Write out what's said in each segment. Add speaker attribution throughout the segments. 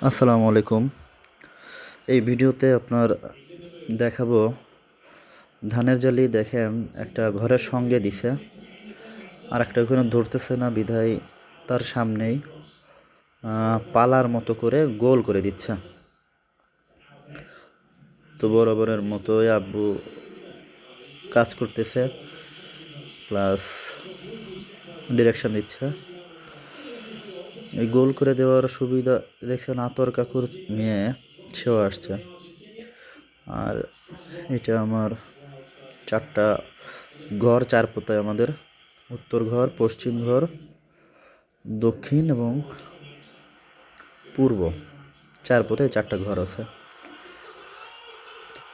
Speaker 1: আসসালামু আলাইকুম। এই ভিডিওতে আপনার দেখাবো ধানের জালি। দেখেন একটা ঘরের সঙ্গে দিছে, আর একটা ওখানে ধরতেছে না বিধায় তার সামনেই পালার মতো করে গোল করে দিচ্ছে। তো বরাবরের মতোই আব্বু কাজ করতেছে, প্লাস ডিরেকশন দিচ্ছে। এই গোল করে দেওয়ার সুবিধা দেখছেন, আতর কাকুর মেয়ে সেও আসছে। আর এটা আমার 4টা ঘর, 4 পোতায় আমাদের। উত্তর ঘর, পশ্চিম ঘর, দক্ষিণ এবং পূর্ব, 4 পোতায় 4টা ঘর আছে।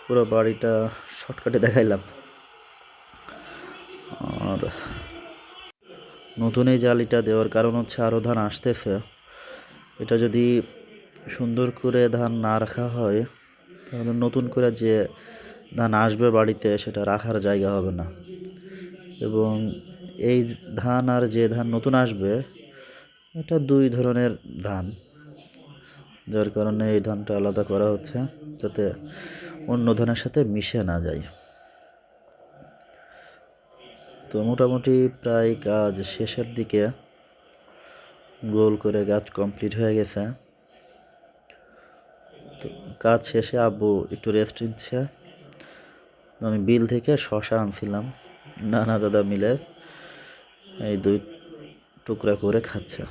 Speaker 1: পুরো বাড়িটা শর্টকাটে দেখাইলাম। আর নতুন এই জালিটা দেওয়ার কারণ হচ্ছে আরও ধান আসতেছে। এটা যদি সুন্দর করে ধান না রাখা হয়, তাহলে নতুন করে যে ধান আসবে বাড়িতে সেটা রাখার জায়গা হবে না। এবং এই ধান আর যে ধান নতুন আসবে, এটা 2 ধরনের ধান, যার কারণে এই ধানটা আলাদা করা হচ্ছে যাতে অন্য ধানের সাথে মিশে না যায়। তো মোটামুটি প্রায় কাজ শেষের দিকে, গোল করে গাছ কমপ্লিট হয়ে গেছে। তো কাজ শেষে আব্বু একটু রেস্ট নিচ্ছে। আমি বিল থেকে শশা আনছিলাম, নানা দাদা মিলে এই 2 টুকরা করে খাচ্ছে।